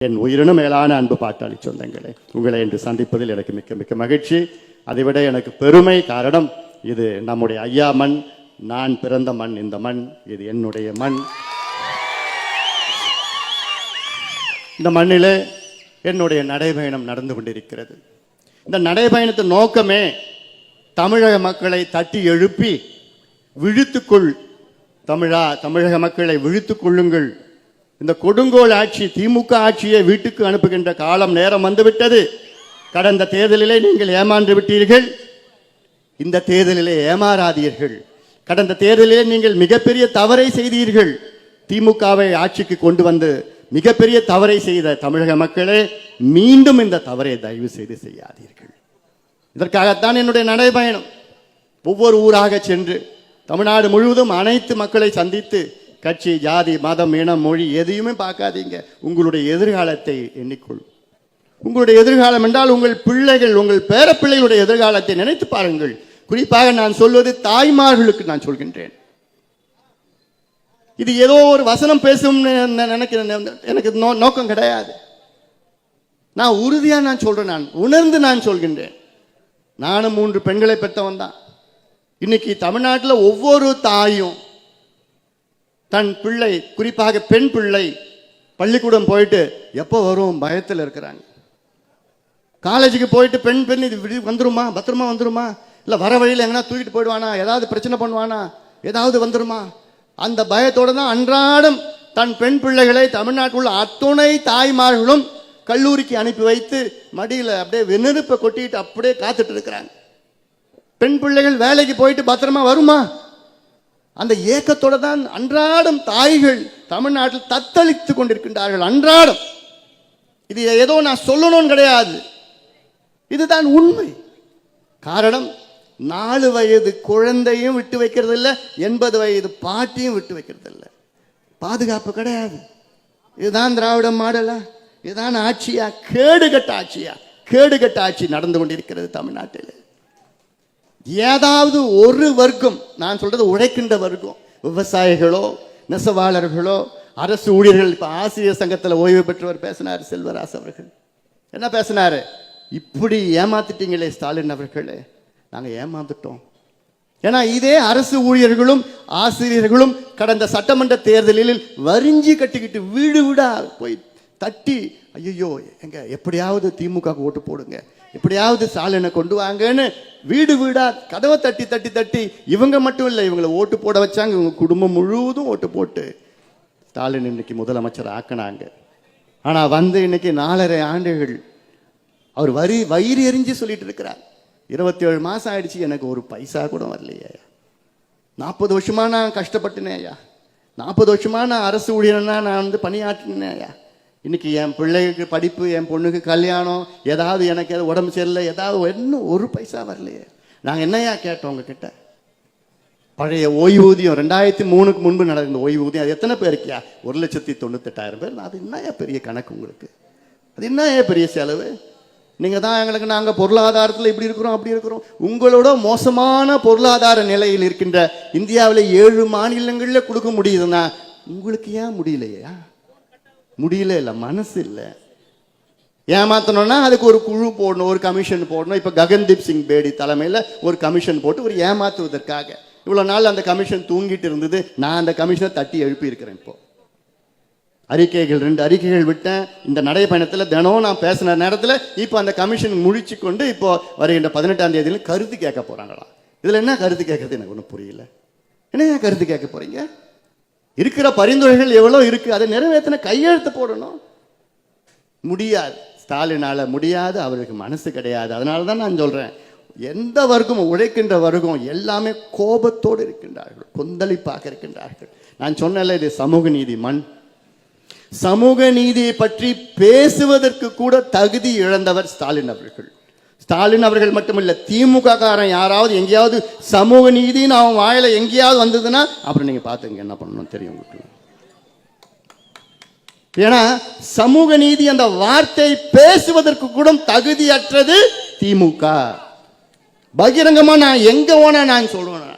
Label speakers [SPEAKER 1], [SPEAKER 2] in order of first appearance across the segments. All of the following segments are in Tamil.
[SPEAKER 1] என் உயிரினும் மேலான அன்பு பாட்டாளி சொந்தங்களே, உங்களை இன்று சந்திப்பதில் எனக்கு மிக்க மிக்க மகிழ்ச்சி. அதைவிட எனக்கு பெருமை. காரணம், இது நம்முடைய ஐயா மண், நான் பிறந்த மண். இந்த மண் இது என்னுடைய மண். இந்த மண்ணிலே என்னுடைய நடைபயணம் நடந்து கொண்டிருக்கிறது. இந்த நடைபயணத்தின் நோக்கமே தமிழக மக்களை தட்டி எழுப்பி விழித்துக்கொள் தமிழக மக்களை விழித்துக் கொள்ளுங்கள். இந்த கொடுங்கோல் ஆட்சி, திமுக ஆட்சியை வீட்டுக்கு அனுப்புகின்ற காலம் நேரம் வந்துவிட்டது. கடந்த தேர்தலிலே நீங்கள் ஏமாந்து விட்டீர்கள். இந்த தேர்தலிலே ஏமாறாதீர்கள். கடந்த தேர்தலிலே நீங்கள் மிகப்பெரிய தவறை செய்தீர்கள். திமுகவை ஆட்சிக்கு கொண்டு வந்து மிகப்பெரிய தவறை செய்த தமிழக மக்களே, மீண்டும் இந்த தவறை தயவு செய்து செய்யாதீர்கள். இதற்காகத்தான் என்னுடைய நடைபயணம். ஒவ்வொரு ஊராக சென்று தமிழ்நாடு முழுவதும் அனைத்து மக்களை சந்தித்து, கட்சி, ஜாதி, மதம், இனம், மொழி எதையுமே பார்க்காதீங்க. உங்களுடைய எதிர்காலத்தை எண்ணிக்கொள். உங்களுடைய எதிர்காலம் என்றால் உங்கள் பிள்ளைகள், உங்கள் பேரப்பிள்ளைகளுடைய எதிர்காலத்தை நினைத்து பாருங்கள். குறிப்பாக நான் சொல்வது தாய்மார்களுக்கு நான் சொல்கின்றேன். இது ஏதோ ஒரு வசனம் பேசும் எனக்கு நோக்கம் கிடையாது. நான் உறுதியா நான் சொல்றேன், நான் உணர்ந்து நான் சொல்கின்றேன். நானும் 3 பெண்களை பெற்றவன் தான். இன்னைக்கு தமிழ்நாட்டில் ஒவ்வொரு தாயும் தன் பிள்ளை, குறிப்பாக பெண் பிள்ளை, பள்ளிக்கூடம் போயிட்டு எப்போ வரும் பயத்தில் இருக்கிறாங்க. காலேஜுக்கு போயிட்டு பெண் இது வந்துருமா, பத்திரமா வந்துருமா, இல்லை வர வழியில் எங்கன்னா தூக்கிட்டு போயிடுவானா, ஏதாவது பிரச்சனை பண்ணுவானா, ஏதாவது வந்துருமா, அந்த பயத்தோடு தான் அன்றாடம் தன் பெண் பிள்ளைகளை தமிழ்நாட்டில் உள்ள அத்துணை தாய்மார்களும் கல்லூரிக்கு அனுப்பி வைத்து மடியில் அப்படியே வெறுப்பை கொட்டிட்டு அப்படியே காத்துட்டு இருக்கிறாங்க. பெண் பிள்ளைகள் வேலைக்கு போயிட்டு பத்திரமா வருமா, அந்த ஏக்கத்தோடு தான் அன்றாடம் தாய்கள் தமிழ்நாட்டில் தத்தளித்துக் கொண்டிருக்கின்றார்கள். அன்றாடம். இது ஏதோ நான் சொல்லணும்னு கிடையாது, இதுதான் உண்மை. காரணம், 4 வயது குழந்தையும் விட்டு வைக்கிறது இல்லை, 80 வயது பாட்டியும் விட்டு வைக்கிறது இல்லை. பாதுகாப்பு கிடையாது. இதுதான் திராவிட மாடலா? இதுதான் ஆட்சியா? கேடுகட்ட ஆட்சியா? கேடுகட்ட ஆட்சி நடந்து கொண்டிருக்கிறது தமிழ்நாட்டில். ஏதாவது ஒரு வர்க்கம், நான் சொல்றது உழைக்கின்ற வர்க்கம், விவசாயிகளோ, நெசவாளர்களோ, அரசு ஊழியர்கள், இப்ப ஆசிரியர் சங்கத்தில் ஓய்வு பெற்றவர் பேசினார், செல்வராஜ் அவர்கள் என்ன பேசினாரு? இப்படி ஏமாத்திட்டீங்களே ஸ்டாலின் அவர்களே, நாங்கள் ஏமாந்துட்டோம். ஏன்னா இதே அரசு ஊழியர்களும் ஆசிரியர்களும் கடந்த சட்டமன்ற தேர்தலில் வரிஞ்சி கட்டிக்கிட்டு வீடு வீடா போய் தட்டி, ஐயோ எங்க எப்படியாவது திமுக ஓட்டு போடுங்க, எப்படியாவது ஸ்டாலினை கொண்டு வாங்கன்னு வீடு வீடா கதவை தட்டி தட்டி தட்டி, இவங்க மட்டும் இல்லை, இவங்களை ஓட்டு போட வச்சாங்க. இவங்க குடும்பம் முழுவதும் ஓட்டு போட்டு ஸ்டாலின் இன்னைக்கு முதலமைச்சர் ஆக்கினாங்க. ஆனா இன்னைக்கு 4.5 ஆண்டுகள் அவர் வயிறு எரிஞ்சு சொல்லிட்டு இருக்கிறார். 27 மாசம் ஆயிடுச்சு, எனக்கு ஒரு பைசா கூட வரலையே. 40 வருஷமா நான் கஷ்டப்பட்டுனேன் ஐயா, 40 வருஷமா நான் அரசு ஊழியர்னா நான் பணியாற்றினேன் ஐயா. இன்னைக்கு என் பிள்ளைக்கு படிப்பு, என் பொண்ணுக்கு கல்யாணம், ஏதாவது எனக்கு ஏதாவது உடம்பு சரியில்லை, ஏதாவது இன்னும் ஒரு பைசா வரலையே. நாங்கள் என்னையா கேட்டோம் உங்ககிட்ட? பழைய ஓய்வூதியம் 2003க்கு முன்பு நடந்த ஓய்வூதியம், அது எத்தனை பேருக்கியா? 1,98,000 பேர். அது என்னையா பெரிய கணக்கு உங்களுக்கு? அது என்னையா பெரிய செலவு? நீங்கள் தான் எங்களுக்கு நாங்கள் பொருளாதாரத்தில் இப்படி இருக்கிறோம் அப்படி இருக்கிறோம். உங்களோட மோசமான பொருளாதார நிலையில் இருக்கின்ற இந்தியாவில் 7 மாநிலங்களில் கொடுக்க முடியுதுன்னா உங்களுக்கு ஏன் முடியலையா? முடியல இல்லை, மனசு இல்லை. ஏமாத்தணும்னா அதுக்கு ஒரு குழு போடணும், ஒரு கமிஷன் போடணும். இப்போ ககன்தீப் சிங் பேடி தலைமையில் ஒரு கமிஷன் போட்டு ஒரு ஏமாத்துவதற்காக இவ்வளோ நாள் அந்த கமிஷன் தூங்கிட்டு இருந்தது. நான் அந்த கமிஷனை தட்டி எழுப்பி இருக்கிறேன். இப்போ அறிக்கைகள் 2 அறிக்கைகள் விட்டேன் இந்த நடைபயணத்தில். தினம் நான் பேசின நேரத்தில் இப்போ அந்த கமிஷன் முழிச்சு கொண்டு இப்போ வருகின்ற 18ஆம் தேதியில் கருத்து கேட்க போகிறாங்களாம். இதில் என்ன கருத்து கேட்கறது எனக்கு ஒன்றும் புரியல. என்ன கருத்து கேட்க போறீங்க? இருக்கிற பரிந்துரைகள் எவ்வளோ இருக்கு, அதை நிறைவேற்றின கையெழுத்து போடணும். முடியாது, ஸ்டாலினால முடியாது, அவருக்கு மனசு கிடையாது. அதனால தான் நான் சொல்றேன், எந்த வர்க்கமும் உழைக்கின்ற வர்க்கம் எல்லாமே கோபத்தோடு இருக்கின்றார்கள், கொந்தளிப்பாக இருக்கின்றார்கள். நான் சொன்னல, இது சமூக நீதி மண். சமூக நீதியை பற்றி பேசுவதற்கு கூட தகுதி இழந்தவர் ஸ்டாலின் அவர்கள். ஸ்டாலின் அவர்கள் மட்டுமில்ல, திமுக காரன் யாராவது எங்கேயாவது சமூக நீதினு அவன் வாயில எங்கேயாவது வந்ததுன்னா அப்புறம் நீங்க பாத்துங்க என்ன பண்ணணும் தெரியும் உங்களுக்கு. ஏன்னா சமூக நீதி அந்த வார்த்தை பேசுவதற்கு கூட தகுதியற்றது திமுக. பகிரங்கமா நான் எங்க போனா நான் சொல்லுவேன்.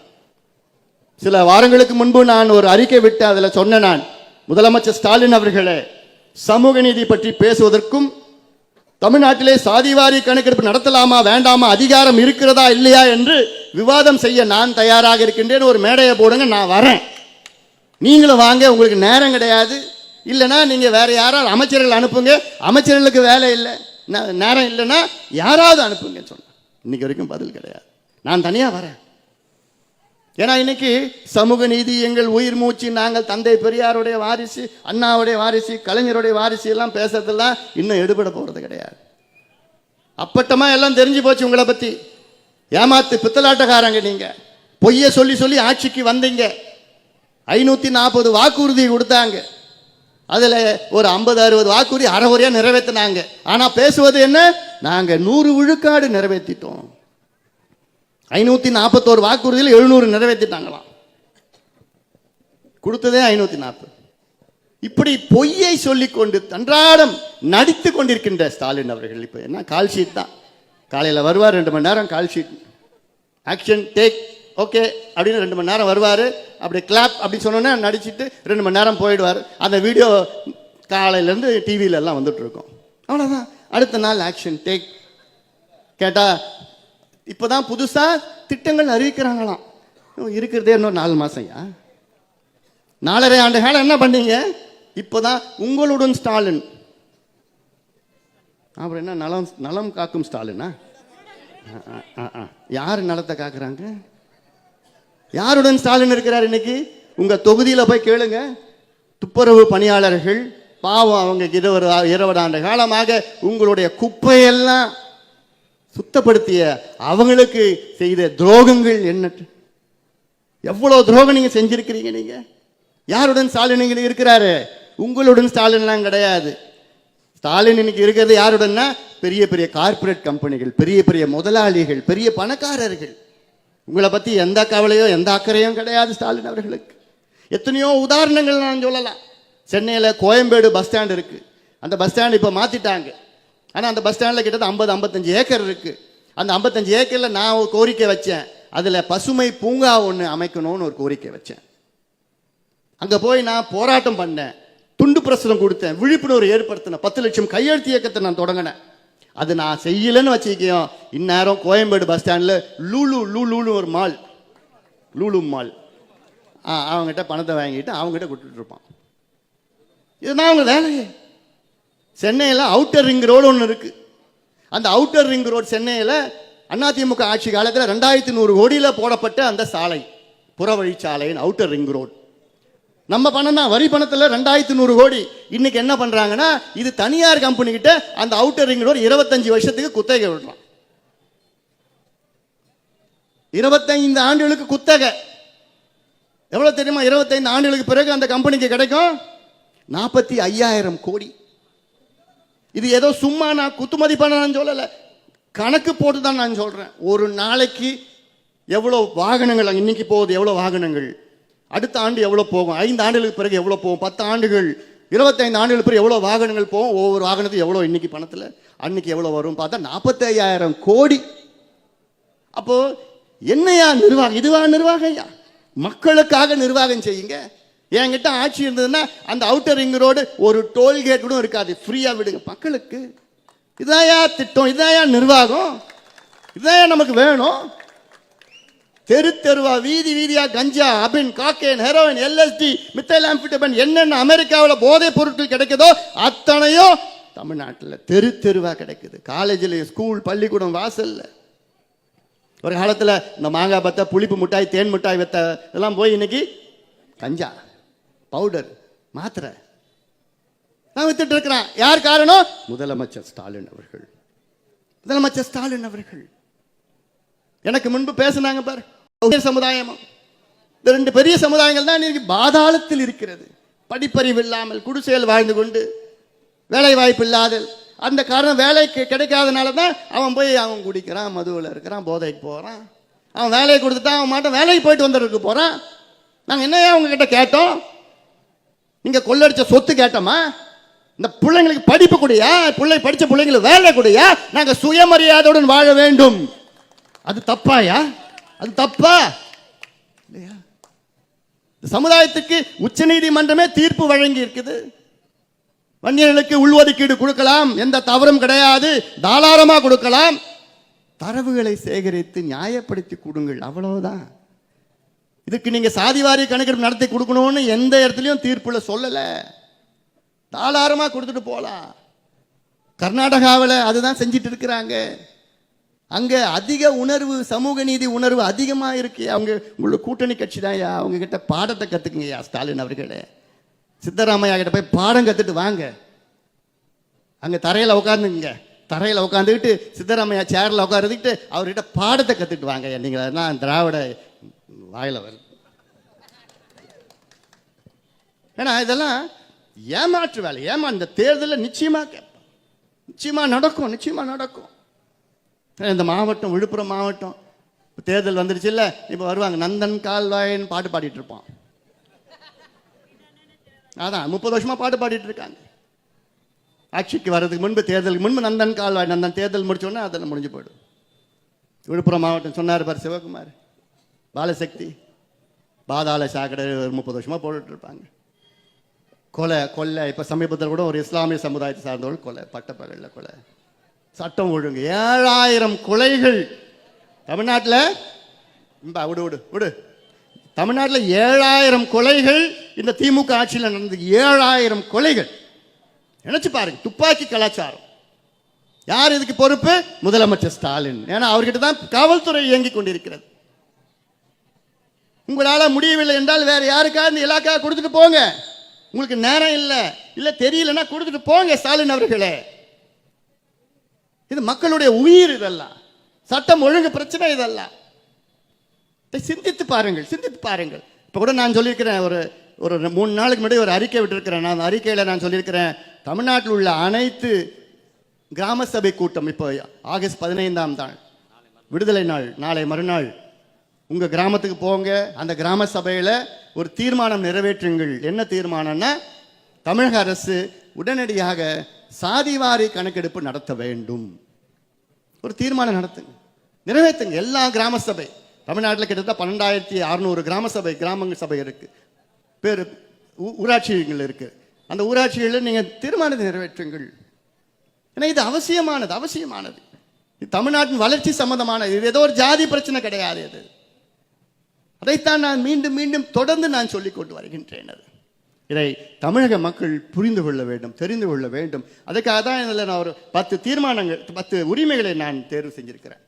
[SPEAKER 1] சில வாரங்களுக்கு முன்பு நான் ஒரு அறிக்கை விட்டு அதில் சொன்ன, நான் முதலமைச்சர் ஸ்டாலின் அவர்களே, சமூக நீதி பற்றி பேசுவதற்கும் தமிழ்நாட்டிலே சாதிவாரி கணக்கெடுப்பு நடத்தலாமா வேண்டாமா, அதிகாரம் இருக்கிறதா இல்லையா என்று விவாதம் செய்ய நான் தயாராக இருக்கின்றேன். ஒரு மேடையை போடுங்க, நான் வரேன். நீங்களும் வாங்க. உங்களுக்கு நேரம் கிடையாது, இல்லைன்னா நீங்க வேற யாராவது அமைச்சர்கள் அனுப்புங்க. அமைச்சர்களுக்கு வேலை இல்லை, நேரம் இல்லைன்னா யாராவது அனுப்புங்க சொன்ன. இன்னைக்கு வரைக்கும் பதில் கிடையாது. நான் தனியா வரேன். ஏன்னா இன்னைக்கு சமூக நீதி எங்கள் உயிர் மூச்சு, நாங்கள் தந்தை பெரியாருடைய வாரிசு, அண்ணாவுடைய வாரிசு, கலைஞருடைய வாரிசு எல்லாம் பேசுறதெல்லாம் இன்னும் எடுபட போறது கிடையாது. அப்பட்டமா எல்லாம் தெரிஞ்சு போச்சு உங்களை பத்தி. ஏமாத்து பித்தலாட்டக்காரங்க நீங்க. பொய்ய சொல்லி சொல்லி ஆட்சிக்கு வந்தீங்க. 540 வாக்குறுதி கொடுத்தாங்க. அதுல ஒரு 50-60 வாக்குறுதி அறகுறையா நிறைவேற்றினாங்க. ஆனா பேசுவது என்ன, நாங்க 100 விழுக்காடு நிறைவேற்றிட்டோம். 541 வாக்குறுதியில் 700 நிறைவேற்றிட்டாங்களாம். கொடுத்ததே 540. இப்படி பொய்யை சொல்லிக்கொண்டு அன்றாடம் நடித்து கொண்டிருக்கின்ற ஸ்டாலின் அவர்கள் இப்ப என்ன கால் ஷீட் தான். காலையில் வருவார், 2 மணி நேரம் call sheet, action take okay அப்படின்னு 2 மணி நேரம் வருவார். அப்படி கிளாப் அப்படின்னு சொன்னோன்னே நடிச்சுட்டு 2 மணி நேரம் போயிடுவார். அந்த வீடியோ காலையிலேருந்து டிவியில எல்லாம் வந்துட்டு இருக்கோம். அவ்வளோதான். அடுத்த நாள் ஆக்ஷன் டேக். கேட்டா இப்போதான் புதுசா திட்டங்கள் அறிவிக்கிறாங்களாம். இருக்கிறதே இன்னும் 4 மாசம்யா, 4.5 ஆண்டு காலம் என்ன பண்ணீங்க? இப்போதான் உங்களுடன் ஸ்டாலின். அப்புறம் என்ன நலம் நலம் காக்கும் ஸ்டாலினா? யார் நலத்தை காக்குறாங்க? யாருடன் ஸ்டாலின் இருக்கிறார் இன்னைக்கு? உங்க தொகுதியில் போய் கேளுங்க. துப்புரவு பணியாளர்கள் பாவம், அவங்க 20 ஆண்டு காலமாக உங்களுடைய குப்பையெல்லாம் சுத்தப்படுத்திய அவங்களுக்கு செய்த துரோகங்கள் என்ன? எவ்வளவு துரோகம் நீங்க செஞ்சிருக்கிறீங்க. நீங்க யாருடன் ஸ்டாலின் இருக்கிறாரு? உங்களுடன் ஸ்டாலின்லாம் கிடையாது. ஸ்டாலின் இன்னைக்கு இருக்கிறது யாருடன்னா பெரிய பெரிய கார்பரேட் கம்பெனிகள், பெரிய பெரிய முதலாளிகள், பெரிய பணக்காரர்கள். உங்களை பத்தி எந்த கவலையோ எந்த அக்கறையும் கிடையாது ஸ்டாலின் அவர்களுக்கு. எத்தனையோ உதாரணங்கள் நான் சொல்லலாம். சென்னையில் கோயம்பேடு பஸ் ஸ்டாண்ட் இருக்கு. அந்த பஸ் ஸ்டாண்ட் இப்போ மாத்திட்டாங்க. ஆனால் அந்த பஸ் ஸ்டாண்டில் கிட்டத்தட்ட 50-55 ஏக்கர் இருக்கு. அந்த 55 ஏக்கரில் நான் ஒரு கோரிக்கை வச்சேன். அதில் பசுமை பூங்கா ஒன்று அமைக்கணும்னு ஒரு கோரிக்கை வச்சேன். அங்கே போய் நான் போராட்டம் பண்ணேன், துண்டு பிரசுரம் கொடுத்தேன், விழிப்புணர்வு ஏற்படுத்தினேன், 10 லட்சம் கையெழுத்து இயக்கத்தை நான் தொடங்கினேன். அது நான் செய்யலன்னு வச்சுக்கோ, இந்நேரம் கோயம்பேடு பஸ் ஸ்டாண்டில் லூலு ஒரு மால், லூலு மால், அவங்ககிட்ட பணத்தை வாங்கிட்டு அவங்ககிட்ட கொடுத்துட்டு இருப்பான். இதுதான் அவங்க வேலையே. சென்னையில் அவுட்டர் ரிங் ரோடு ஒன்று இருக்கு. அந்த அவுட்டர் ரிங் ரோடு சென்னையில் அதிமுக ஆட்சி காலத்தில் 2100 கோடியில் போடப்பட்ட அந்த சாலை, புறவழிச்சாலையின் அவுட்டர் ரிங் ரோடு நம்ம பணம் தான், வரி பணத்தில் 2100 கோடி. இன்னைக்கு என்ன பண்றாங்கன்னா, இது தனியார் கம்பெனி கிட்ட அந்த அவுட்டர் ரிங் ரோடு 25 வருஷத்துக்கு குத்தகை விடுறான். 25 ஆண்டுகளுக்கு குத்தகை. எவ்வளவு தெரியுமா? 25 ஆண்டுகளுக்கு பிறகு அந்த கம்பெனிக்கு கிடைக்கும் 45,000 கோடி. இது ஏதோ சும்மா நான் குத்துமதிப்பான நான் சொல்லல, கணக்கு போட்டு தான் நான் சொல்றேன். ஒரு நாளைக்கு எவ்வளவு வாகனங்கள் இன்னைக்கு போகுது, எவ்வளவு வாகனங்கள் அடுத்த ஆண்டு எவ்வளவு போகும், 5 ஆண்டுகளுக்கு பிறகு எவ்வளவு போகும், 10 ஆண்டுகள் 25 ஆண்டுகளுக்கு பிறகு எவ்வளவு வாகனங்கள் போகும், ஒவ்வொரு வாகனத்துக்கு எவ்வளவு இன்னைக்கு பணத்தில் அன்னைக்கு எவ்வளவு வரும் பார்த்தா 45,000 கோடி. அப்போ என்னையா நிர்வாகம்? இதுவா நிர்வாகம்? ஐயா, மக்களுக்காக நிர்வாகம் செய்யுங்க. என்கிட்ட ஆட்சி இருந்ததுன்னா அந்த அவுட்டர் ரிங் ரோடு ஒரு டோல்கேட் கூட இருக்காது, ஃப்ரீயா விடுங்க மக்களுக்கு. இதாயா திட்டம், இதாயா நிர்வாகம், இதாயா நமக்கு வேணும்? தெரு தெருவா வீதி வீதியா கஞ்சா, அபின், காக்கேன், ஹெரோயின், LSD, மித்தைலாம்பிட்டபன், என்னென்ன அமெரிக்காவில் போதைப் பொருட்கள் கிடைக்குதோ அத்தனையும் தமிழ்நாட்டில் தெரு தெருவா கிடைக்குது. காலேஜில், ஸ்கூல், பள்ளிக்கூடம் வாசல்ல. ஒரு காலத்தில் இந்த மாங்காய் பத்த, புளிப்பு மிட்டாய், தேன் மிட்டாய் வெத்த இதெல்லாம் போய் இன்னைக்கு கஞ்சா, பவுடர், மாத்திரை நான் வித்துட்டு இருக்கிறான். யார் காரணம்? முதலமைச்சர் ஸ்டாலின் அவர்கள். முதலமைச்சர் ஸ்டாலின் அவர்கள் எனக்கு முன்பு பேசினாங்க பாரு. சமுதாயம், இந்த 2 பெரிய சமுதாயங்கள் தான் இன்னைக்கு பாதாளத்தில் இருக்கிறது. படிப்பறிவு இல்லாமல் குடிசையில் வாழ்ந்து கொண்டு வேலை வாய்ப்பு இல்லாத அந்த காரணம், வேலை கிடைக்காதனால தான் அவன் போய் அவன் குடிக்கிறான், மதுவில் இருக்கிறான், போதைக்கு போறான். அவன் வேலையை கொடுத்துட்டான், அவன் மாட்டம் வேலைக்கு போயிட்டு வந்துருக்கு போறான். நாங்கள் என்னையா உங்ககிட்ட கேட்டோம்? நீங்க கொள்ளடிச்ச சொத்து கேட்டோமா? இந்த பிள்ளைங்களுக்கு படிப்பு கூடியா, படிச்ச பிள்ளைங்களுக்கு வேலை கூடியா? நாங்க சுயமரியாதையுடன் வாழ வேண்டும். அது தப்பாயா? அது தப்பா இல்லையா? சமுதாயத்துக்கு உச்ச நீதிமன்றமே தீர்ப்பு வழங்கி இருக்குது. வன்னியர்களுக்கு உள்ஒதுக்கீடு கொடுக்கலாம், எந்த தவறும் கிடையாது, தாராளமா கொடுக்கலாம். தரவுகளை சேகரித்து நியாயப்படுத்தி கொடுங்கள், அவ்வளவுதான். இதுக்கு நீங்க சாதிவாரி கணக்கெடுப்பு நடத்தி கொடுக்கணும்னு எந்த இடத்துலையும் தீர்ப்புல சொல்லல. தாராளமா கொடுத்துட்டு போலாம். கர்நாடகாவில் அதுதான் செஞ்சிட்டு இருக்கிறாங்க. அங்க அதிக உணர்வு, சமூக நீதி உணர்வு அதிகமா இருக்கு. அவங்க உங்களுக்கு கூட்டணி கட்சி தான். அவங்க கிட்ட பாடத்தை கத்துக்குங்கய்யா ஸ்டாலின் அவர்களே. சித்தராமையா கிட்ட போய் பாடம் கத்துட்டு வாங்க. அங்க தரையில உட்காந்துங்க, தரையில உட்காந்துக்கிட்டு சித்தராமையா சேர்ல உட்காந்துக்கிட்டு அவர்கிட்ட பாடத்தை கத்துட்டு வாங்க. நீங்க திராவிட வாயில வருது. ஏன்னா இதெல்லாம் ஏமாற்று வேலை. இந்த தேர்தலில் நிச்சயமா கேட்போம், நிச்சயமா நடக்கும், நிச்சயமா நடக்கும். இந்த மாவட்டம், விழுப்புரம் மாவட்டம் தேர்தல் வந்துருச்சு இல்ல, இப்ப வருவாங்க நந்தன் கால்வாயின் பாட்டு பாடிட்டு இருப்பான். அதான் 30 வருஷமா பாட்டு பாடிட்டு இருக்காங்க. ஆட்சிக்கு வர்றதுக்கு முன்பு, தேர்தலுக்கு முன்பு நந்தன் கால்வாய், நந்தன் தேர்தல் முடிச்சோன்னா அதெல்லாம் முடிஞ்சு போயிடும். விழுப்புரம் மாவட்டம் சொன்னார் பார் சிவகுமார், பாலசக்தி பாதாள சாக்கடை 30 வருஷமா போட்டுட்டு இருப்பாங்க. கொலை கொள்ளை, இப்ப சமீபத்தில் கூட ஒரு இஸ்லாமிய சமுதாயத்தை சார்ந்தவர்கள் கொலை, பட்டப்பகல்ல கொலை, சட்டம் ஒழுங்கு 7000 கொலைகள் தமிழ்நாட்டில். விடு விடு விடு தமிழ்நாட்டில் 7000 கொலைகள் இந்த திமுக ஆட்சியில் நடந்தது. 7000 கொலைகள். நினைச்சு பாருங்க, துப்பாக்கி கலாச்சாரம். யார் இதுக்கு பொறுப்பு? முதலமைச்சர் ஸ்டாலின். ஏன்னா அவர்கிட்ட தான் காவல்துறை இயங்கிக் கொண்டிருக்கிறது. உங்களால முடியவில்லை என்றால் வேற யாருக்காவது இந்த இலாக்கா கொடுத்துட்டு போங்க. உங்களுக்கு நேரம் இல்ல தெரியலன்னா கொடுத்துட்டு போங்க ஸ்டாலின் அவர்களே. இது மக்களுடைய உயிர். இதெல்லாம் சட்டம் ஒழுங்கு பிரச்சனை. இதெல்லாம் சிந்தித்து பாருங்கள், சிந்தித்து பாருங்கள். இப்ப கூட நான் சொல்லியிருக்கிறேன், ஒரு 3 நாளுக்கு முன்னாடி ஒரு அறிக்கை விட்டுருக்கிறேன். நான் அறிக்கையில நான் சொல்லியிருக்கிறேன், தமிழ்நாட்டில் உள்ள அனைத்து கிராம சபை கூட்டம் இப்போ ஆகஸ்ட் 15ஆம் நாள் விடுதலை நாள், நாளை மறுநாள் உங்க கிராமத்துக்கு போங்க. அந்த கிராம சபையில ஒரு தீர்மானம் நிறைவேற்றுங்கள். என்ன தீர்மானம்னா, தமிழக அரசு உடனடியாக சாதிவாரி கணக்கெடுப்பு நடத்த வேண்டும். ஒரு தீர்மானம் நடத்துங்க, நிறைவேற்றுங்க. எல்லா கிராம சபை தமிழ்நாட்டில் கிட்டத்தட்ட 12600 கிராம சபை, கிராமங்கள் சபை இருக்கு, பேரு ஊராட்சிகள் இருக்கு. அந்த ஊராட்சிகளில் நீங்க தீர்மானத்தை நிறைவேற்றுங்கள். ஏன்னா இது அவசியமானது, அவசியமானது. இது தமிழ்நாட்டின் வளர்ச்சி சம்பந்தமானது. இது ஏதோ ஒரு ஜாதி பிரச்சனை கிடையாது. இது அதைத்தான் நான் மீண்டும் மீண்டும் தொடர்ந்து நான் சொல்லிக் கொண்டு வருகின்றேன். இதை தமிழக மக்கள் புரிந்து கொள்ள வேண்டும், தெரிந்து கொள்ள வேண்டும். அதுக்காக தான் இதில் நான் ஒரு 10 தீர்மானங்கள், 10 உரிமைகளை நான் தேர்வு செஞ்சிருக்கிறேன்.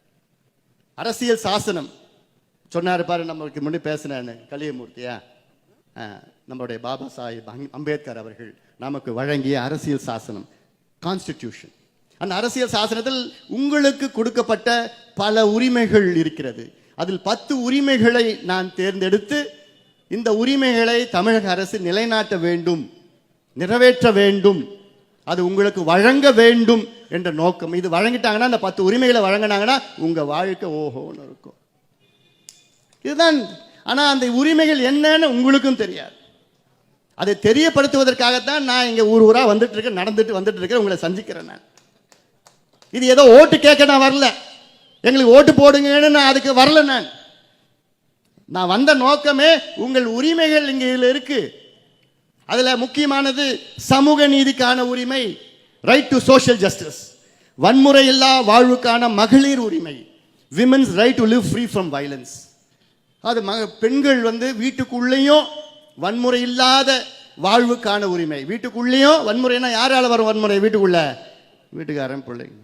[SPEAKER 1] அரசியல் சாசனம் சொன்னார் பாரு, நம்மளுக்கு முன்னாடி பேசின கலியமூர்த்தியா, நம்மளுடைய பாபா சாஹிப் அம்பேத்கர் அவர்கள் நமக்கு வழங்கிய அரசியல் சாசனம், கான்ஸ்டிடியூஷன். அந்த அரசியல் சாசனத்தில் உங்களுக்கு கொடுக்கப்பட்ட பல உரிமைகள் இருக்கிறது. அதில் 10 உரிமைகளை நான் தேர்ந்தெடுத்து, இந்த உரிமைகளை தமிழக அரசு நிலைநாட்ட வேண்டும், நிறைவேற்ற வேண்டும், அது உங்களுக்கு வழங்க வேண்டும் என்ற நோக்கம். இது வழங்கிட்டாங்கன்னா, அந்த 10 உரிமைகளை வழங்கினாங்கன்னா உங்க வாழ்க்கை ஓஹோன்னு இருக்கும். இதுதான். ஆனா அந்த உரிமைகள் என்னன்னு உங்களுக்கும் தெரியாது. அதை தெரியப்படுத்துவதற்காகத்தான் நான் இங்க ஊர் ஊரா வந்துட்டு இருக்கேன், வந்துட்டு இருக்கேன், உங்களை சந்திக்கிறேன். நான் இது ஏதோ ஓட்டு கேட்க நான் வரல, எங்களுக்கு ஓட்டு போடுங்கன்னு நான் அதுக்கு வரல. நான் வந்த நோக்கமே உங்கள் உரிமைகள் இங்க இருக்கு. அதுல முக்கியமானது சமூக நீதிக்கான உரிமை, ரைட் டு சோஷியல் ஜஸ்டிஸ், வன்முறை இல்லா வாழ்வுக்கான மகளிர் உரிமை, women's right to live free from violence. அது பெண்கள் வீட்டுக்குள்ளேயும் வன்முறை இல்லாத வாழ்வுக்கான உரிமை. வீட்டுக்குள்ளேயும் வன்முறைனா யாரால வரும் வன்முறை? வீட்டுக்குள்ள வீட்டுக்காரன் பிள்ளைங்க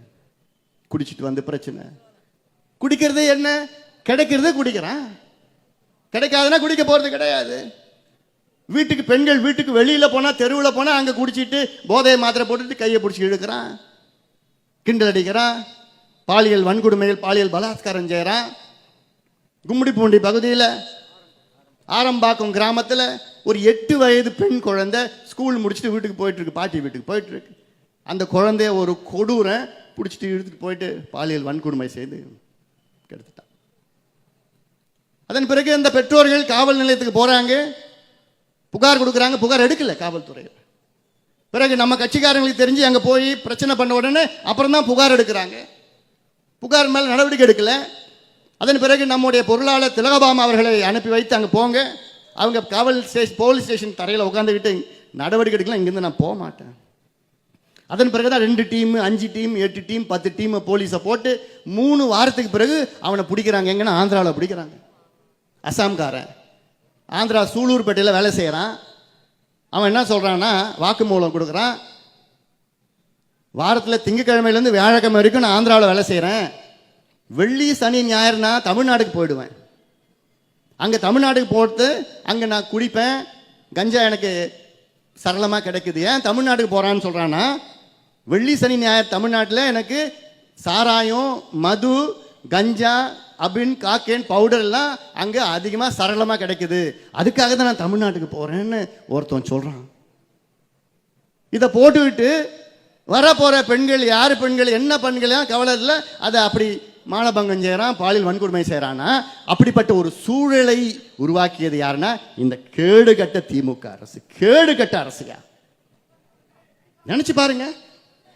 [SPEAKER 1] குடிச்சிட்டு வந்து பிரச்சனை. குடிக்கிறது என்ன? கிடைக்கிறது குடிக்கிறான், கிடைக்காதுன்னா குடிக்க போறது கிடையாது. வீட்டுக்கு பெண்கள் வீட்டுக்கு வெளியில போனா, தெருவில் போனா அங்க குடிச்சிட்டு போதையை மாத்திரை போட்டுட்டு கையை பிடிச்சி இழுக்கிறான், கிண்டல் அடிக்கிறான், பாலியல் வன்கொடுமைகள், பாலியல் பலாத்காரம் செய்யறான். கும்மிடிப்பூண்டி பகுதியில் ஆரம்பாக்கம் கிராமத்தில் ஒரு 8 வயது பெண் குழந்தை ஸ்கூல் முடிச்சுட்டு வீட்டுக்கு போயிட்டு இருக்கு, பாட்டி வீட்டுக்கு போயிட்டு இருக்கு. அந்த குழந்தைய ஒரு கொடூரை பிடிச்சிட்டு இழுத்துட்டு போயிட்டு பாலியல் வன்கொடுமை செய்து கெடுத்துட்டான். அதன் பிறகு இந்த பெற்றோர்கள் காவல் நிலையத்துக்கு போறாங்க, புகார் கொடுக்குறாங்க, புகார் எடுக்கல காவல்துறை. பிறகு நம்ம கட்சிக்காரங்களுக்கு தெரிஞ்சு அங்கே போய் பிரச்சனை பண்ண உடனே அப்புறம் தான் புகார் எடுக்கிறாங்க. புகார் மேலே நடவடிக்கை எடுக்கல. அதன் பிறகு நம்முடைய பொருளாளர் திலகபாமா அவர்களை அனுப்பி வைத்து அங்கே போங்க, அவங்க காவல் ஸ்டேஷன் போலீஸ் ஸ்டேஷன் தரையில் உட்காந்துக்கிட்டு நடவடிக்கை எடுக்கலாம், இங்கேருந்து நான் போக மாட்டேன், அதன் பிறகுதான் 2 டீம் 5 டீம் 8 டீம் 10 டீம் போலீஸை போட்டு 3 வாரத்துக்கு பிறகு அவனை பிடிக்கிறாங்க. எங்கன்னா ஆந்திராவில் பிடிக்கிறாங்க. அசாம்காரன் ஆந்திரா சூலூர்பேட்டையில் வேலை செய்கிறான். அவன் என்ன சொல்கிறான்னா, வாக்குமூலம் கொடுக்குறான். வாரத்தில் திங்கக்கிழமையிலேருந்து வியாழக்கிழமை வரைக்கும் நான் ஆந்திராவில் வேலை செய்கிறேன். வெள்ளி சனி ஞாயிறுனா தமிழ்நாடுக்கு போயிடுவேன். அங்கே தமிழ்நாட்டுக்கு போட்டு அங்கே நான் குடிப்பேன். கஞ்சா எனக்கு சரளமாக கிடைக்குது. ஏன் தமிழ்நாட்டுக்கு போகிறான்னு சொல்கிறான்னா, வெள்ளி சனி ஞாயிறு தமிழ்நாட்டில் எனக்கு சாராயம், மது, கஞ்சா, அபின், காக்கேன், பவுடர் எல்லாம் அங்கே அதிகமாக சரளமாக கிடைக்குது. அதுக்காக தான் நான் தமிழ்நாட்டுக்கு போகிறேன்னு ஒருத்தன் சொல்கிறான். இதை போட்டுவிட்டு வரப்போகிற பெண்கள் யார் பெண்கள் என்ன பெண்கள் கவலை இல்லை, அதை அப்படி மானபங்கம் செய்கிறான், பாலியல் வன்கொடுமை செய்கிறான்னா, அப்படிப்பட்ட ஒரு சூழலை உருவாக்கியது யாருன்னா இந்த கேடுகட்ட திமுக அரசு. கேடுகட்ட அரசுயா, நினைச்சு பாருங்க.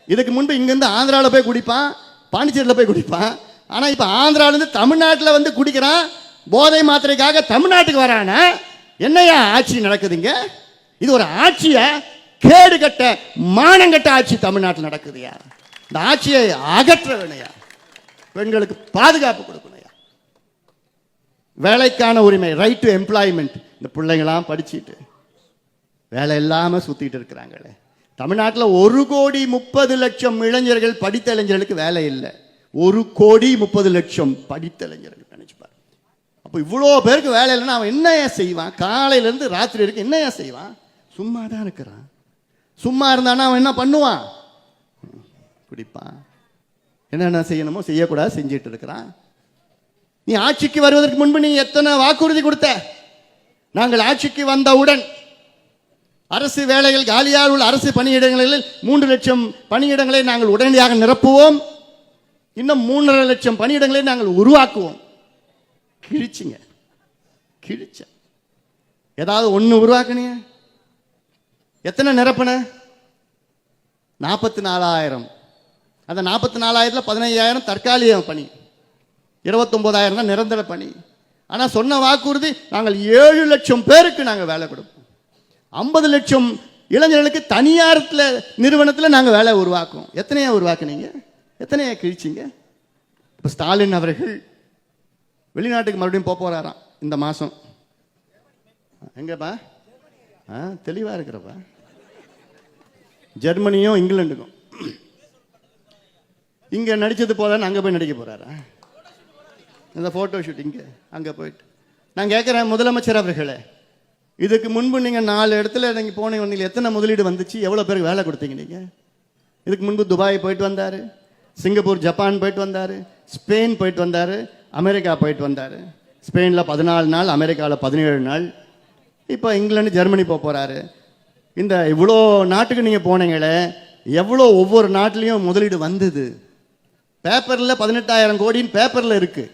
[SPEAKER 1] இதுக்கு முன்பு இங்கிருந்து ஆந்திராவில் போய் குடிப்பான், பாண்டிச்சேரியில் போய் குடிப்பான். ஆனால் இப்போ ஆந்திராவிலேருந்து தமிழ்நாட்டில் வந்து குடிக்கிறான். போதை மாத்திரைக்காக தமிழ்நாட்டுக்கு வரானா என்னையா ஆட்சி நடக்குதுங்க? இது ஒரு ஆட்சியா? கேடுகட்ட மானங்கட்ட ஆட்சி தமிழ்நாட்டில் நடக்குதுயா. இந்த ஆட்சியை அகற்ற வேணையா. பெண்களுக்கு பாதுகாப்பு கொடுக்கணையா. வேலைக்கான உரிமை, ரைட் டு எம்ப்ளாய்மெண்ட். இந்த பிள்ளைங்களாம் படிச்சுட்டு வேலை இல்லாமல் சுத்திட்டு இருக்கிறாங்களே. தமிழ்நாட்டில் 1,30,00,000 இளைஞர்கள், படித்த இளைஞர்களுக்கு வேலை இல்லை. 1,30,00,000 படித்த இளைஞர்கள் நினைச்சு பாரு. அப்போ இவ்வளோ பேருக்கு வேலை இல்லைன்னா அவன் என்னையா செய்வான்? காலையிலேருந்து ராத்திரி வரைக்கும் என்னையா செய்வான்? சும்மா தான் இருக்கிறான். சும்மா இருந்தானா அவன் என்ன பண்ணுவான்? குடிப்பான். என்னென்ன செய்யணுமோ செய்யக்கூடாது செஞ்சிட்டு இருக்கிறான். நீ ஆட்சிக்கு வருவதற்கு முன்பு நீ எத்தனை வாக்குறுதி கொடுத்த? நாங்கள் ஆட்சிக்கு வந்தவுடன் அரசு வேலைகள் காலியாக உள்ள அரசு பணியிடங்களில் 3 லட்சம் பணியிடங்களை நாங்கள் உடனடியாக நிரப்புவோம். இன்னும் 3.5 லட்சம் பணியிடங்களை நாங்கள் உருவாக்குவோம். கிழிச்சிங்க, கிழிச்ச. ஏதாவது ஒன்று உருவாக்குனீங்க? எத்தனை நிரப்புன? 44,000. அந்த 44,000 15,000 தற்காலிக பணி, 29,000 தான் நிரந்தர பணி. ஆனால் சொன்ன வாக்குறுதி நாங்கள் 7 லட்சம் பேருக்கு நாங்கள் வேலை கொடுப்போம். 50 லட்சம் இளைஞர்களுக்கு தனியார் நிறுவனத்தில் நாங்கள் வேலை உருவாக்குவோம். எத்தனையா உருவாக்குனீங்க? எத்தனையா கிழிச்சிங்க? இப்போ ஸ்டாலின் அவர்கள் வெளிநாட்டுக்கு மறுபடியும் போறாராம் இந்த மாதம். எங்கப்பா? தெளிவாக இருக்கிறப்பா. ஜெர்மனியும் இங்கிலாந்துக்கும். இங்கே நடித்தது போதான்னு அங்கே போய் நடிக்க போகிறாரா? இந்த ஃபோட்டோ ஷூட்டிங்கு அங்கே போயிட்டு நான் கேட்குறேன், முதலமைச்சர் அவர்களே, இதுக்கு முன்பு நீங்கள் 4 இடத்துல நீங்கள் போனீங்க, வந்தீங்க, எத்தனை முதலீடு வந்துச்சு? எவ்வளோ பேருக்கு வேலை கொடுத்தீங்க நீங்கள்? இதுக்கு முன்பு துபாய் போயிட்டு வந்தார், சிங்கப்பூர், ஜப்பான் போயிட்டு வந்தார், ஸ்பெயின் போயிட்டு வந்தார், அமெரிக்கா போயிட்டு வந்தார். ஸ்பெயினில் 14 நாள், அமெரிக்காவில் 17 நாள். இப்போ இங்கிலாந்து, ஜெர்மனி போகிறாரு. இந்த இவ்வளோ நாட்டுக்கு நீங்கள் போனீங்களே, எவ்வளோ ஒவ்வொரு நாட்டிலையும் முதலீடு வந்தது? பேப்பரில் 18,000 கோடின்னு பேப்பரில் இருக்குது.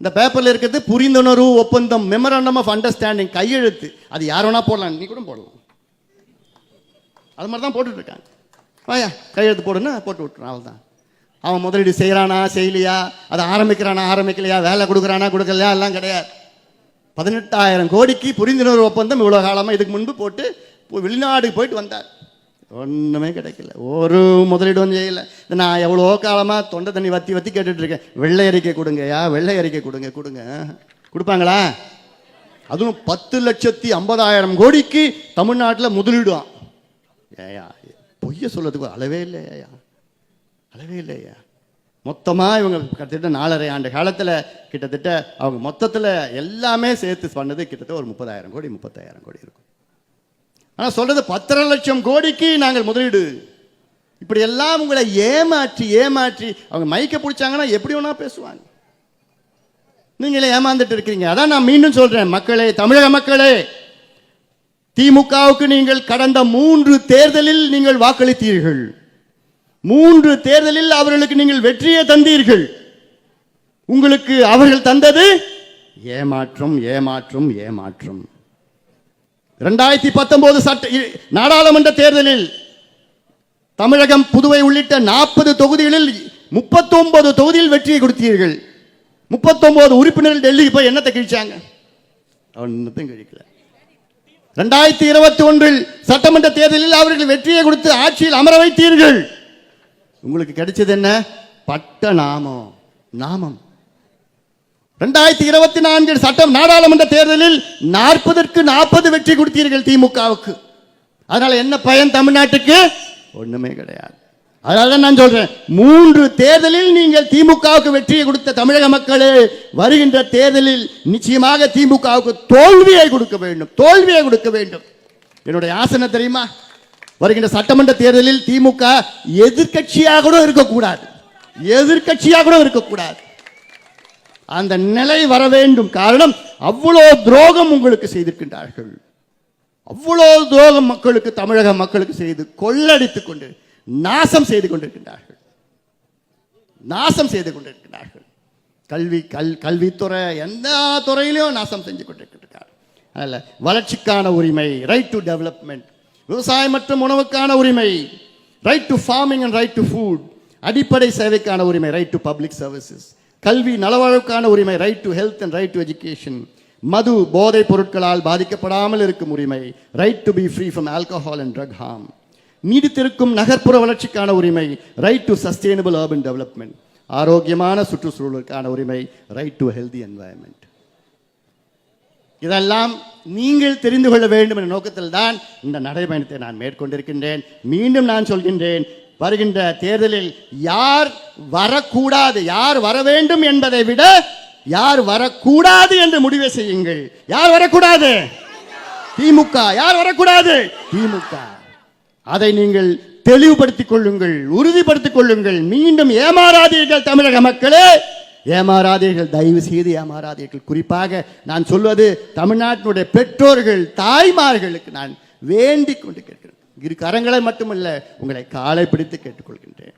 [SPEAKER 1] இந்த பேப்பரில் இருக்கிறது புரிந்துணர்வு ஒப்பந்தம், மெமரண்டம் ஆஃப் அண்டர்ஸ்டாண்டிங், கையெழுத்து. அது யார் வேணா போடலாம், நீ கூட போடலாம். அது மாதிரி தான் போட்டுட்டு இருக்காங்க. வாயா கையெழுத்து போடுன்னா போட்டு விட்டுறான், அவள் தான். அவன் முதலீடு செய்கிறானா செய்யலையா, அதை ஆரம்பிக்கிறானா ஆரம்பிக்கலையா, வேலை கொடுக்குறானா கொடுக்கலையா, எல்லாம் கிடையாது. 18,000 கோடிக்கு புரிந்துணர்வு ஒப்பந்தம் இவ்வளோ காலமாக இதுக்கு முன்பு போட்டு வெளிநாடுக்கு போயிட்டு வந்தார். ஒன்றுமே கிடைக்கல, ஒரு முதலீடு வந்து செய்யலை. நான் எவ்வளோ காலமாக தொண்டை தண்ணி வத்தி வத்தி கேட்டுட்டு இருக்கேன். வெள்ளை அறிக்கை கொடுங்கயா, வெள்ளை அறிக்கை கொடுங்க. கொடுப்பாங்களா? அதுவும் 10,50,000 கோடிக்கு தமிழ்நாட்டில் முதலீடுவான். ஏயா பொய்ய சொல்றதுக்கு அளவே இல்லையா, அளவே இல்லையா. மொத்தமாக இவங்க கிட்டத்தட்ட 4.5 ஆண்டு காலத்தில் கிட்டத்தட்ட அவங்க மொத்தத்தில் எல்லாமே சேர்த்து பண்ணது கிட்டத்தட்ட ஒரு 30,000 கோடி 35,000 கோடி இருக்கும். ஆனால் சொல்றது 10.5 லட்சம் கோடிக்கு நாங்கள் முதலீடு. இப்படி எல்லாம் உங்களை ஏமாற்றி ஏமாற்றி அவங்க மைக்க பிடிச்சாங்கன்னா எப்படி வேணா பேசுவாங்க. நீங்களே ஏமாந்துட்டு இருக்கிறீங்க. அதான் நான் மீண்டும் சொல்றேன், மக்களே, தமிழக மக்களே, திமுகவுக்கு நீங்கள் கடந்த 3 தேர்தலில் நீங்கள் வாக்களித்தீர்கள். 3 தேர்தலில் அவர்களுக்கு நீங்கள் வெற்றியை தந்தீர்கள். உங்களுக்கு அவர்கள் தந்தது ஏமாற்றம், ஏமாற்றம், ஏமாற்றம். 2019 நாடாளுமன்ற தேர்தலில் தமிழகம், புதுவை உள்ளிட்ட 40 தொகுதிகளில் 39 தொகுதியில் வெற்றியை கொடுத்தீர்கள். 39 உறுப்பினர்கள் டெல்லிக்கு போய் என்னத்தை கிழிச்சாங்க? ஒன்றுத்தையும் கிழிக்கல. 2021 சட்டமன்ற தேர்தலில் அவர்கள் வெற்றியை கொடுத்து ஆட்சியில் அமர வைத்தீர்கள். உங்களுக்கு கிடைச்சது என்ன? பட்ட நாமம். நாமம். 2024 சட்டம் நாடாளுமன்ற தேர்தலில் 40க்கு 40 வெற்றி கொடுத்தீர்கள் திமுகவுக்கு. அதனால என்ன பயன் தமிழ்நாட்டுக்கு? ஒண்ணுமே கிடையாது. அதனால நான் சொல்றேன், 3 தேர்தலில் நீங்கள் திமுகவுக்கு வெற்றியை கொடுத்த தமிழக மக்களே, வருகின்ற தேர்தலில் நிச்சயமாக திமுகவுக்கு தோல்வியை கொடுக்க வேண்டும். தோல்வியை கொடுக்க வேண்டும். என்னுடைய ஆசனை தெரியுமா? வருகின்ற சட்டமன்ற தேர்தலில் திமுக எதிர்கட்சியாக கூட இருக்கக்கூடாது. எதிர்கட்சியாக கூட இருக்கக்கூடாது. அந்த நிலை வர வேண்டும். காரணம், அவ்வளோ துரோகம் உங்களுக்கு செய்திருக்கின்றார்கள். அவ்வளோ துரோகம் மக்களுக்கு, தமிழக மக்களுக்கு செய்து கொள்ளடித்துக் கொண்டு நாசம் செய்து கொண்டிருக்கின்றார்கள். நாசம் செய்து கொண்டிருக்கிறார்கள். கல்வித்துறை எல்லா துறையிலும் நாசம் செஞ்சு கொண்டிருக்கிறார்கள். அல்ல, வளர்ச்சிக்கான உரிமை, ரைட் டு டெவலப்மெண்ட், விவசாயம் மற்றும் உணவுக்கான உரிமை, right to farming and right to food, அடிப்படை சேவைக்கான உரிமை, ரைட் டு பப்ளிக் சர்வீசஸ், கல்வி நலவாழ்வுக்கான உரிமை, right to health and right to education, மது போதைப் பொருட்களால் பாதிக்கப்படாமல் இருக்கும் உரிமை, right to be free from alcohol and drug harm, நீடித்திருக்கும் நகர்ப்புற வளர்ச்சிக்கான உரிமை, right to sustainable urban development, ஆரோக்கியமான சுற்றுச்சூழலுக்கான உரிமை, ரைட் டு ஹெல்தி என்வாயன்மெண்ட். இதெல்லாம் நீங்கள் தெரிந்து கொள்ள வேண்டும் என்ற நோக்கத்தில் தான் இந்த நடைபயணத்தை நான் மேற்கொண்டிருக்கின்றேன். மீண்டும் நான் சொல்கின்றேன், வருகின்ற தேர்தலில் யார் வரக்கூடாது, யார் வர வேண்டும் என்பதை விட யார் வரக்கூடாது என்று முடிவை செய்யுங்கள். யார் வரக்கூடாது? திமுக. யார் வரக்கூடாது? திமுக. அதை நீங்கள் தெளிவுபடுத்திக் கொள்ளுங்கள், உறுதிப்படுத்திக் கொள்ளுங்கள். மீண்டும் ஏமாறாதீர்கள் தமிழக மக்களே, ஏமாறாதீர்கள். தயவு செய்து ஏமாறாதீர்கள். குறிப்பாக நான் சொல்வது தமிழ்நாட்டினுடைய பெற்றோர்கள், தாய்மார்களுக்கு நான் வேண்டிக் கொண்டு கேட்கிறேன். இரு கரங்களை மட்டுமல்ல, உங்களை காலை பிடித்து கேட்டுக்கொள்கின்றேன்.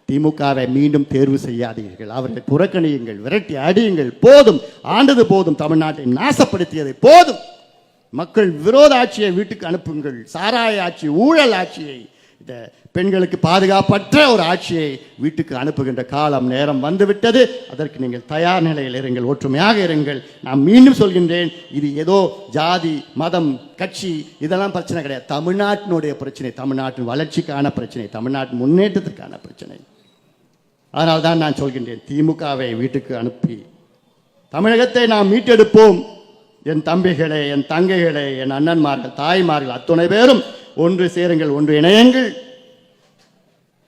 [SPEAKER 1] திமுகவை மீண்டும் தேர்வு செய்யாதீர்கள். அவர்களை புறக்கணியுங்கள், விரட்டி அடியுங்கள். போதும், ஆண்டது போதும். தமிழ்நாட்டை நாசப்படுத்தியதை போதும். மக்கள் விரோத ஆட்சியை வீட்டுக்கு அனுப்புங்கள். சாராய ஆட்சி, ஊழல் ஆட்சியை, இந்த பெண்களுக்கு பாதுகாப்பற்ற ஒரு ஆட்சியை வீட்டுக்கு அனுப்புகின்ற காலம் நேரம் வந்துவிட்டது. அதற்கு நீங்கள் தயார் நிலையில் இருங்கள், ஒற்றுமையாக இருங்கள். நான் மீண்டும் சொல்கின்றேன், இது ஏதோ ஜாதி, மதம், கட்சி இதெல்லாம் பிரச்சனை கிடையாது. தமிழ்நாட்டினுடைய பிரச்சனை, தமிழ்நாட்டின் வளர்ச்சிக்கான பிரச்சனை, தமிழ்நாட்டின் முன்னேற்றத்திற்கான பிரச்சனை. அதனால் தான் நான் சொல்கின்றேன், திமுகவை வீட்டுக்கு அனுப்பி தமிழகத்தை நாம் மீட்டெடுப்போம். என் தம்பிகளே, என் தங்கைகளே, என் அண்ணன்மார்கள், தாய்மார்கள் அத்துணை பேரும் ஒன்று சேருங்கள், ஒன்று இணையுங்கள்.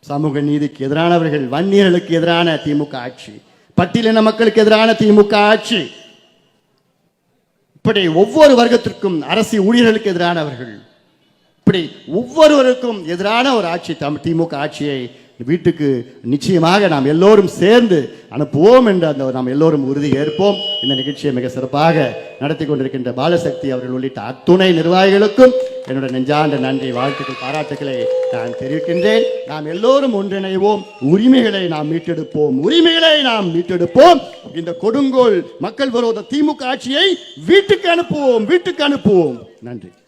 [SPEAKER 1] சமூக நீதிக்கு எதிரானவர்கள், வன்னியர்களுக்கு எதிரான திமுக ஆட்சி, பட்டியலின மக்களுக்கு எதிரான திமுக ஆட்சி, இப்படி ஒவ்வொரு வர்க்கத்திற்கும், அரசு ஊழியர்களுக்கு எதிரானவர்கள், இப்படி ஒவ்வொருவருக்கும் எதிரான ஒரு ஆட்சி, திமுக ஆட்சியை வீட்டுக்கு நிச்சயமாக நாம் எல்லோரும் சேர்ந்து அனுப்புவோம் என்று அந்த நாம் எல்லோரும் உறுதி ஏற்போம். இந்த நிகழ்ச்சியை மிக சிறப்பாக நடத்தி கொண்டிருக்கின்ற பாலசக்தி அவர்கள் உள்ளிட்ட அத்துணை நிர்வாகிகளுக்கும் என்னுடைய நெஞ்சார்ந்த நன்றி, வாழ்த்துக்கள், பாராட்டுக்களை நான் தெரிவிக்கின்றேன். நாம் எல்லோரும் ஒன்றிணைவோம். உரிமைகளை நாம் மீட்டெடுப்போம். உரிமைகளை நாம் மீட்டெடுப்போம். இந்த கொடுங்கோல் மக்கள் விரோத திமுக ஆட்சியை வீட்டுக்கு அனுப்புவோம். வீட்டுக்கு அனுப்புவோம். நன்றி.